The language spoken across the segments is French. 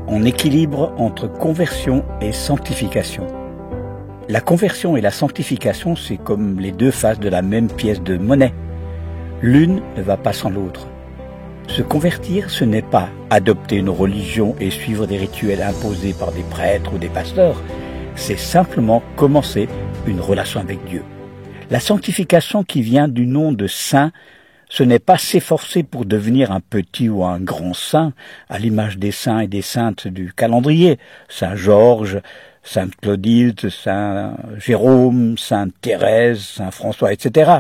en équilibre entre conversion et sanctification. La conversion et la sanctification, c'est comme les deux faces de la même pièce de monnaie. L'une ne va pas sans l'autre. Se convertir, ce n'est pas adopter une religion et suivre des rituels imposés par des prêtres ou des pasteurs. C'est simplement commencer une relation avec Dieu. La sanctification qui vient du nom de saint, ce n'est pas s'efforcer pour devenir un petit ou un grand saint, à l'image des saints et des saintes du calendrier, Saint Georges, Sainte Clotilde, Saint Jérôme, Sainte Thérèse, Saint François, etc.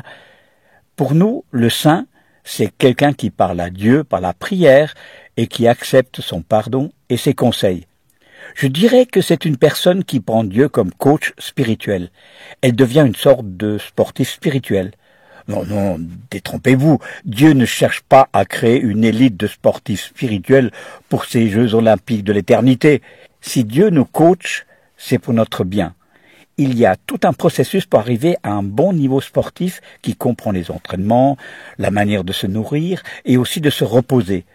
Pour nous, le saint, c'est quelqu'un qui parle à Dieu par la prière et qui accepte son pardon et ses conseils. Je dirais que c'est une personne qui prend Dieu comme coach spirituel. Elle devient une sorte de sportif spirituel. Non, détrompez-vous, Dieu ne cherche pas à créer une élite de sportifs spirituels pour ces Jeux olympiques de l'éternité. Si Dieu nous coach, c'est pour notre bien. Il y a tout un processus pour arriver à un bon niveau sportif qui comprend les entraînements, la manière de se nourrir et aussi de se reposer.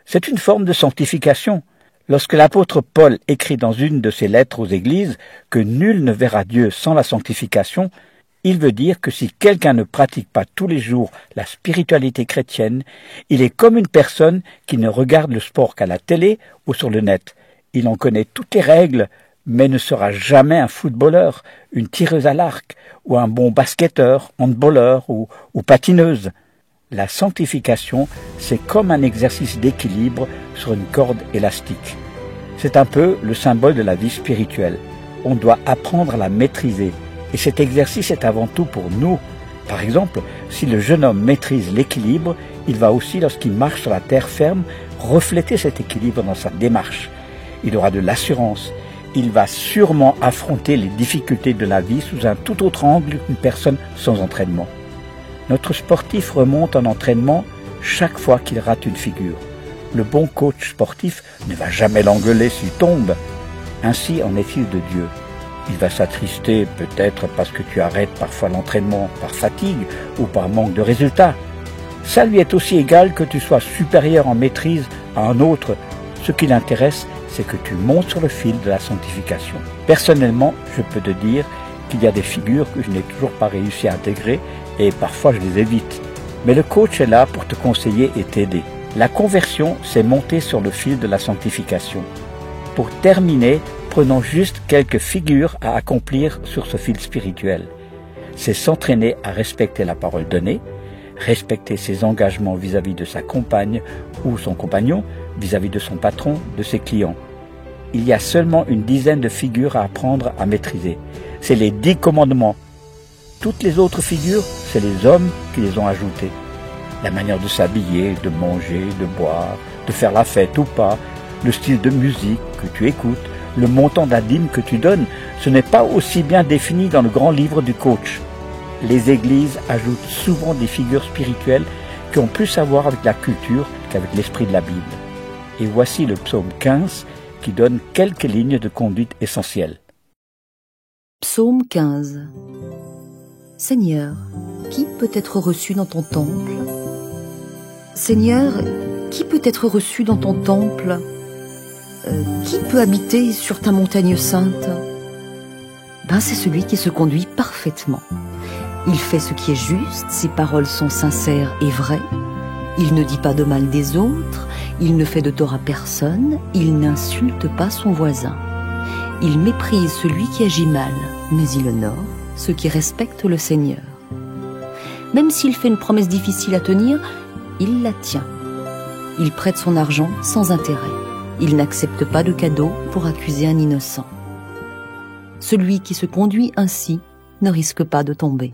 C'est une forme de sanctification. Lorsque l'apôtre Paul écrit dans une de ses lettres aux églises que nul ne verra Dieu sans la sanctification, il veut dire que si quelqu'un ne pratique pas tous les jours la spiritualité chrétienne, il est comme une personne qui ne regarde le sport qu'à la télé ou sur le net. Il en connaît toutes les règles, mais ne sera jamais un footballeur, une tireuse à l'arc, ou un bon basketteur, handballeur ou patineuse. La sanctification, c'est comme un exercice d'équilibre sur une corde élastique. C'est un peu le symbole de la vie spirituelle. On doit apprendre à la maîtriser. Et cet exercice est avant tout pour nous. Par exemple, si le jeune homme maîtrise l'équilibre, il va aussi, lorsqu'il marche sur la terre ferme, refléter cet équilibre dans sa démarche. Il aura de l'assurance. Il va sûrement affronter les difficultés de la vie sous un tout autre angle qu'une personne sans entraînement. Notre sportif remonte en entraînement chaque fois qu'il rate une figure. Le bon coach sportif ne va jamais l'engueuler s'il tombe. Ainsi en est-il de Dieu. Il va s'attrister peut-être parce que tu arrêtes parfois l'entraînement par fatigue ou par manque de résultats. Ça lui est aussi égal que tu sois supérieur en maîtrise à un autre. Ce qui l'intéresse, c'est que tu montes sur le fil de la sanctification. Personnellement, je peux te dire qu'il y a des figures que je n'ai toujours pas réussi à intégrer et parfois je les évite. Mais le coach est là pour te conseiller et t'aider. La conversion, c'est monter sur le fil de la sanctification. Pour terminer, prenons juste quelques figures à accomplir sur ce fil spirituel. C'est s'entraîner à respecter la parole donnée, respecter ses engagements vis-à-vis de sa compagne ou son compagnon, vis-à-vis de son patron, de ses clients. Il y a seulement une dizaine de figures à apprendre à maîtriser. C'est les 10 commandements. Toutes les autres figures, c'est les hommes qui les ont ajoutées. La manière de s'habiller, de manger, de boire, de faire la fête ou pas, le style de musique que tu écoutes, le montant de la dîme que tu donnes, ce n'est pas aussi bien défini dans le grand livre du coach. Les églises ajoutent souvent des figures spirituelles qui ont plus à voir avec la culture qu'avec l'esprit de la Bible. Et voici le psaume 15 qui donne quelques lignes de conduite essentielles. Psaume 15. Seigneur, qui peut être reçu dans ton temple? Seigneur, qui peut être reçu dans ton temple? Qui peut habiter sur ta montagne sainte? C'est celui qui se conduit parfaitement. Il fait ce qui est juste, ses paroles sont sincères et vraies. Il ne dit pas de mal des autres, il ne fait de tort à personne, il n'insulte pas son voisin. Il méprise celui qui agit mal, mais il honore ceux qui respectent le Seigneur. Même s'il fait une promesse difficile à tenir, il la tient. Il prête son argent sans intérêt. Il n'accepte pas de cadeau pour accuser un innocent. Celui qui se conduit ainsi ne risque pas de tomber.